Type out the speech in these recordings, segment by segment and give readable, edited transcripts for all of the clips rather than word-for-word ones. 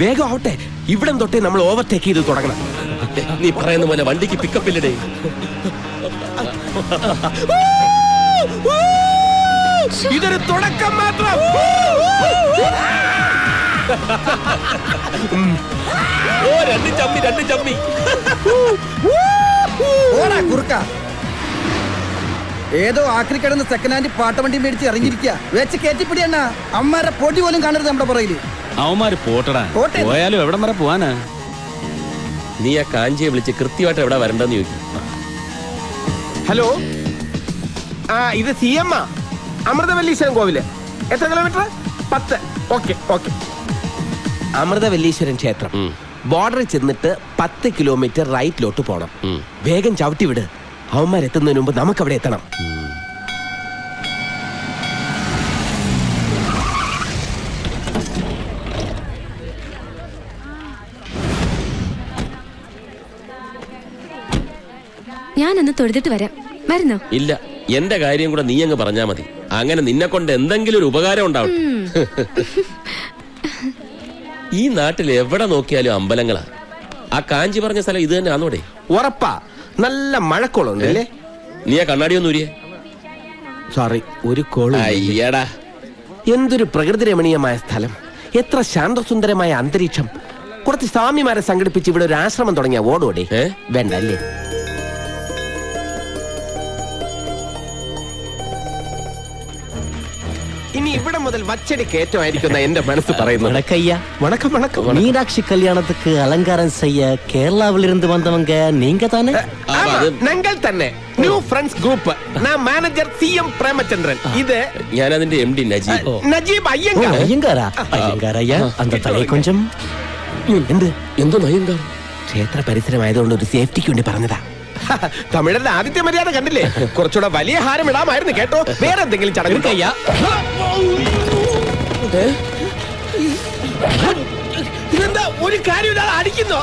വേഗം ആവട്ടെ. ഇവിടം തൊട്ടേ നമ്മൾ ഓവർടേക്ക് ചെയ്ത് തുടങ്ങണം. നീ പറയുന്ന പോലെ വണ്ടിക്ക് പിക്കപ്പില്ലടേ. ഇതൊരു തുടക്കം മാത്രം. ഓ രണ്ട് ചമ്മി. കുറുക്ക ഏതോ ആക്രി കിടന്ന് സെക്കൻഡ് ഹാൻഡ് പാട്ടവണ്ടി മേടിച്ച് ഇറങ്ങിയിരിക്കുക. വെച്ച് കയറ്റിപ്പിടി അണ്ണ. അമ്മമാരെ പൊടി പോലും കാണരുത് നമ്മുടെ പുറകില്. അവന്മാര് പോട്ടടാ. പോയാലും എവിടം വരെ പോവാനാ? നീ ആ കാഞ്ചിയെ വിളിച്ച് കൃത്യമായിട്ട് എവിടെ വരണ്ടെന്ന് ചോദിക്കും. ഹലോ, ഇത് CM അമൃതവല്ലീശ്വരൻ കോവില്. എത്ര കിലോമീറ്റർ? 10. ഓക്കെ. അമൃതവല്ലീശ്വരൻ ക്ഷേത്രം ബോർഡറിൽ ചെന്നിട്ട് 10 കിലോമീറ്റർ റൈറ്റിലോട്ട് പോണം. വേഗം ചവിട്ടി വിട്. അവന്മാരെത്തുന്നതിന് മുമ്പ് നമുക്ക് അവിടെ എത്തണം. ഞാനൊന്ന് തൊഴുതിട്ട് വരാം. വരുന്നോ? ഇല്ല, എന്റെ കാര്യം കൂടെ നീ അങ്ങ് പറഞ്ഞാ മതി. അങ്ങനെ നിന്നെ കൊണ്ട് എന്തെങ്കിലും ഒരു ഉപകാരം ഉണ്ടാവും. ഈ നാട്ടിൽ എവിടെ നോക്കിയാലും അമ്പലങ്ങളാ. ആ കാഞ്ചി പറഞ്ഞ സ്ഥലം ഇത് തന്നെ ആണോടെ? ഉറപ്പാ. നല്ല മഴക്കോളുണ്ട് അല്ലേ? നീ ആ കണ്ണാടി ഒന്നും ഊരിയേ. സോറി, ഒരു കോള്. അയ്യടാ, എന്തൊരു പ്രകൃതി രമണീയമായ സ്ഥലം, എത്ര ശാന്തസുന്ദരമായ അന്തരീക്ഷം. കുറച്ച് സ്വാമിമാരെ സംഘടിപ്പിച്ച് ഇവിടെ ഒരു ആശ്രമം തുടങ്ങിയ ഓടോടെ. വേണ്ട അല്ലേ? ഇനി ഇവിടെ മുതൽ വച്ചടി കയറ്റമായിരിക്കുന്ന എന്റെ മനസ്സ് പറയുന്നു. வணக்கம். மீனாட்சி கல்யாணத்துக்கு அலங்காரம் செய்ய கேரளாவிலிருந்து வந்தவங்க நீங்க தானே? ഞങ്ങൾ തന്നെ ന്യൂ ഫ്രണ്ട്സ് ഗ്രൂപ്പ്. ഞാൻ മാനേജർ CM പ്രേമചന്ദ്രൻ. ഇത് ഞാൻ അതിന്റെ MD നജീബ് അയ്യങ്കാർ. ஐயங்காரையா அந்த தலை கொஞ்சம் എന്തോ നയങ്കാർ. ക്ഷേത്ര പരിസരമായതുകൊണ്ട് ഒരു സേഫ്റ്റിക്ക് വേണ്ടി പറഞ്ഞതാ. തമിഴന്റെ ആദിത്യ മര്യാദ കണ്ടില്ലേ? കുറച്ചുകൂടെ വലിയ ഹാരം ഇടാമായിരുന്നു കേട്ടോ. വേറെ എന്തെങ്കിലും ചടങ്ങ്. ഇതെന്താ ഒരു കാര്യമില്ലാതെ അടിക്കുന്നോ?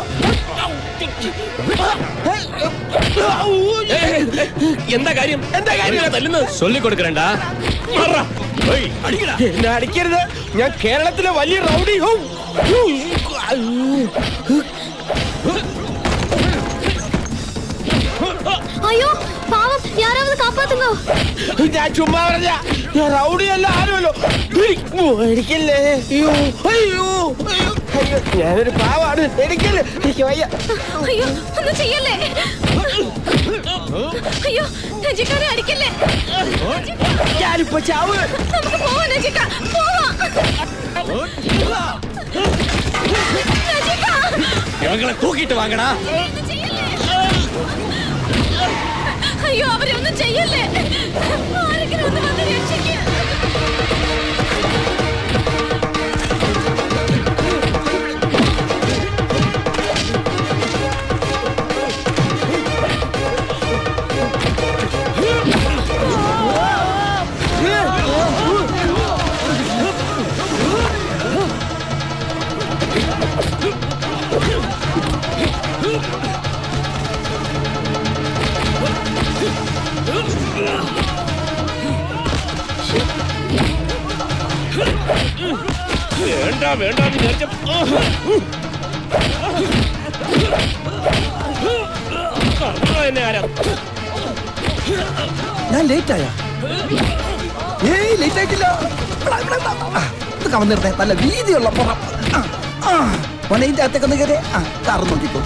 എന്താ കാര്യം തല്ലുന്നത്? ചൊല്ലിക്കൊടുക്കണ്ടാ. എന്നെ അടിക്കരുത്. ഞാൻ കേരളത്തിലെ വലിയ റൗഡി. അയ്യോ പാവം, യാരാவது കാപ്പാത്തുങ്ങോ. ഞാൻ ചുമ്മാ പറഞ്ഞ. ഞാൻ റൗഡിയല്ല, ആരുമല്ലോ. പേടിക്കല്ലേ. ഞാനൊരു പാവാണ്. പേടിക്കല്ലേ. എനിക്ക് വയ്യ. അയ്യോ ഒന്നും ചെയ്യല്ലേ. അയ്യോ നജിക്കാരെ അടിക്കല്ലേ. ഞാനിപ്പോ ചാവ്. നമുക്ക് പോവാം നജിക്ക, പോവാം. ഞങ്ങളെ തൂക്കിട്ട് വാങ്ങടാ. അയ്യോ അവരെ ഒന്നും ചെയ്യല്ലേ. ആരെങ്കിലും ഒന്ന് വന്ന് രക്ഷിക്കുക. വേണ്ട ഞാൻ ലേറ്റ് ആയ? ലേറ്റ് ആയിട്ടില്ല. കവന്നിരുന്നേ നല്ല വീതിയുള്ള പുറം. ഇതിന്റെ അകത്തേക്കൊന്ന് കയറി കാറ് നോക്കിക്കോ.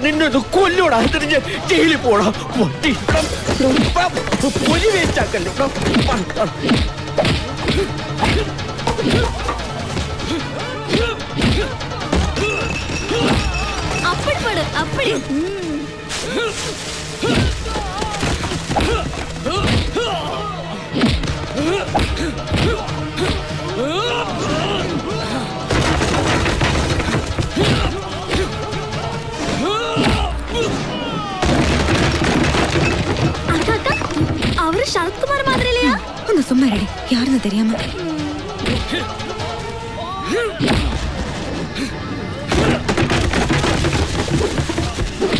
നിന്നൊന്ന് കൊല്ലൂടാ. ജയിലിൽ പോടാ. പൊലി വേസ്റ്റാക്കല്ലോ. அப்படி அவரு சரத்குமார் மாதிரி இல்லையா? ஒன்னு சும்மா ரெடி, யாருன்னு தெரியாம.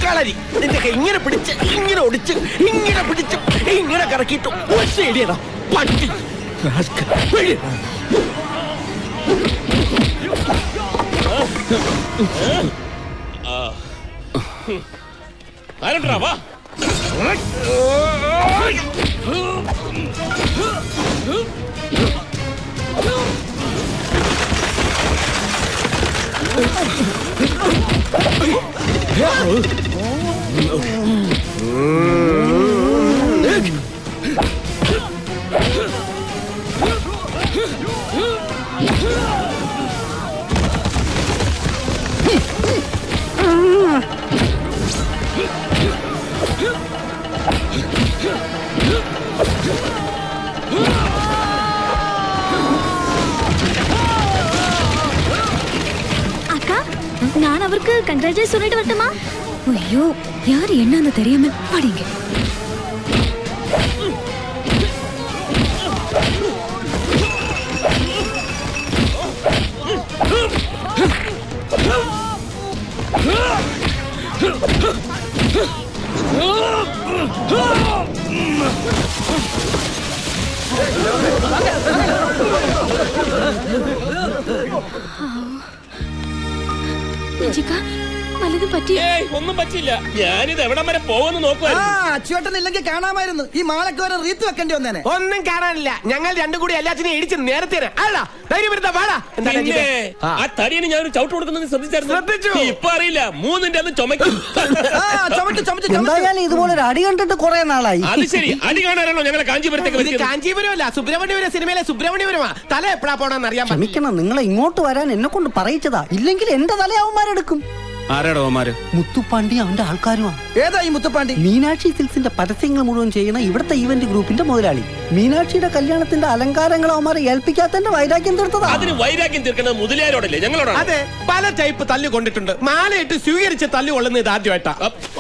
കളരി നിന്റെ ഇങ്ങനെ പിടിച്ച് ഇങ്ങനെ ഒടിച്ച് ഇങ്ങനെ പിടിച്ച് ഇങ്ങനെ കറക്കിയിട്ട് ഒറ്റ ഇടിയടാ പട്ടി. ആരണ്ടാ വാ. அக்கா நான் அவருக்கு கங்க்ராச்சுலேட் சொல்லிட்டு வரட்டுமா? ஐயோ யார் என்னன்னு தெரியாம படிங்க. ജിക്കാ വല്ലതും പറ്റിയോ? ഏയ് ഒന്നും പറ്റില്ല. ഞാനിത് എവിടം വരെ പോകുമെന്ന് ആ നോക്കുവായിരുന്നു. അച്ചുവേട്ടൻ ഇല്ലെങ്കിൽ കാണാമായിരുന്നു. ഈ മാളക്ക് വരെ റീത്ത് വെക്കേണ്ടി വന്നേനെ. ഒന്നും കാണാനില്ല. ഞങ്ങൾ രണ്ടും കൂടി എല്ലാത്തിനും ഇടിച്ച് നേരത്തെ പിന്നെ ആ തടിയന് ഞാനൊരു ചവിട്ട് കൊടുക്കുന്നത് ശ്രദ്ധിച്ചു. ശ്രദ്ധിച്ചു. ഇപ്പൊ അറിയില്ല, മൂന്നിന്റെ അന്ന് ചുമക്കും. ആ ചുമട്ട് ചുമട്ട് ചുമട്ട്. എന്തായാലും ഇതുപോലെ ഒരു അടി കണ്ടിട്ട് കുറെ നാളായി. അത് ശരി, അടി കാണാനാണോ ഞങ്ങളെ കാഞ്ചീപുരത്തേക്ക് വരുത്തിയത്? കാഞ്ചീപുരമല്ല, സുബ്രഹ്മണ്യപുരം സിനിമയിലെ സുബ്രഹ്മണ്യപുരമാ. തല എപ്പോഴാ പോണെന്ന് അറിയാൻ പറ്റില്ല. ക്ഷമിക്കണം, നിങ്ങളെ ഇങ്ങോട്ട് വരാൻ എന്നെ കൊണ്ട് പറയിച്ചതാ. ഇല്ലെങ്കിൽ എന്റെ തലയാവന്മാരെടുക്കും. ആരാടോ അവന്മാര്? മുത്തുപ്പാണ്ടി അവന്റെ ആൾക്കാരുമാ. ഏതാ ഈ മുത്തുപ്പാണ്ടി? മീനാക്ഷി സിൽക്സിന്റെ പരസ്യങ്ങൾ മുഴുവൻ ചെയ്യുന്ന ഇവിടുത്തെ ഈവന്റ് ഗ്രൂപ്പിന്റെ മുതലാളി. മീനാക്ഷിയുടെ കല്യാണത്തിന്റെ അലങ്കാരങ്ങൾ അവന്മാരെ ഏൽപ്പിക്കാത്തന്റെ വൈരാഗ്യം തീർത്തതാ. അതിന് വൈരാഗ്യം തീർക്കുന്നത് മുതലാരോടല്ലേ, ഞങ്ങളോടാണ്. അതെ, പല ടൈപ്പ് തല്ലു കൊണ്ടിട്ടുണ്ട്. മാലയിട്ട് സ്വീകരിച്ച് തല്ലു കൊള്ളുന്നത് ഇത് ആദ്യമായിട്ടാ.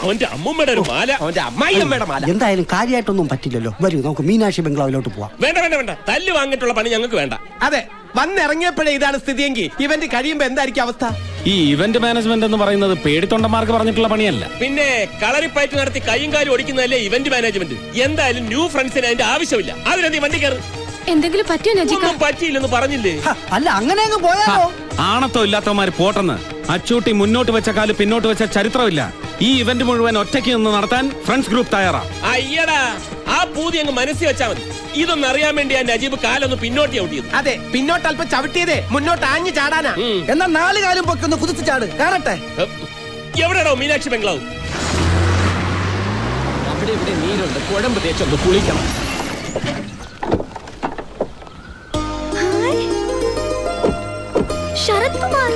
അവന്റെ അമ്മൂമ്മയുടെ ഒരു മാല. അവന്റെ അമ്മായിയമ്മയുടെ മാല. എന്തായാലും കാര്യമായിട്ടൊന്നും പറ്റില്ലല്ലോ. വരൂ നമുക്ക് മീനാക്ഷി ബംഗ്ലാവിലോട്ട് പോവാം. വേണ്ട വേണ്ട വേണ്ട, തല്ല് വാങ്ങിയിട്ടുള്ള പണി ഞങ്ങൾക്ക് വേണ്ട. അതെ, വന്നിറങ്ങിയപ്പോഴേ ഇതാണ് സ്ഥിതിയെങ്കിൽ ഇവന്റ് കഴിയുമ്പോ എന്തായിരിക്കും അവസ്ഥ? ഈ ഇവന്റ് മാനേജ്മെന്റ് എന്ന് പറയുന്നത് പേടിത്തൊണ്ടന്മാർക്ക് പറഞ്ഞിട്ടുള്ള പണിയല്ല. പിന്നെ കളറിപ്പയറ്റ് നടത്തി കൈയും കാലും ഓടിക്കുന്നതല്ലേ ഇവന്റ് മാനേജ്മെന്റ്. എന്തായാലും ന്യൂ ഫ്രണ്ട്സിന് അതിന്റെ ആവശ്യമില്ല. അതിനെന്തി വണ്ടി കയറി. എന്തെങ്കിലും പറ്റിയോ നജിക്ക? ഒന്നും പറ്റിയില്ലെന്ന് പറഞ്ഞില്ലേ? അല്ല അങ്ങനെ അങ്ങ് പോയാലോ? ആണത്തോ ഇല്ലാത്തവന്മാര് പോട്ടെന്ന്. അച്ചൂട്ടി മുന്നോട്ട് വെച്ച കാല് പിന്നോട്ട് വെച്ച ചരിത്രമില്ല. ഈ ഇവന്റ് മുഴുവൻ ഒറ്റയ്ക്ക് നിന്ന് നടത്താൻ ഫ്രണ്ട്സ് ഗ്രൂപ്പ് തയ്യാറാ. അയ്യടാ, ആ പൂതി അങ്ങ് മനസ്സിൽ വെച്ചാ മതി. ഇതൊന്നും അറിയാൻ വേണ്ടി ആ നജീബ് കാലൊന്ന് പിന്നോട്ട് ചവിട്ടിയത്. അതെ, പിന്നോട്ട് അല്പം ചവിട്ടിയതേ മുന്നോട്ട് ആഞ്ഞു ചാടാനാ. എന്നാ 4 കാലും പൊക്കൊന്ന് കുതിച്ചു ചാട് കാണട്ടെ. എവിടെയാണോ മീനാക്ഷി ബംഗ്ലാവ്? അവിടെ ഇവിടെ നീരുണ്ട്, കുഴമ്പ് തേച്ചൊന്ന് കുളിക്കണം. ഹായ് ശരത് കുമാർ.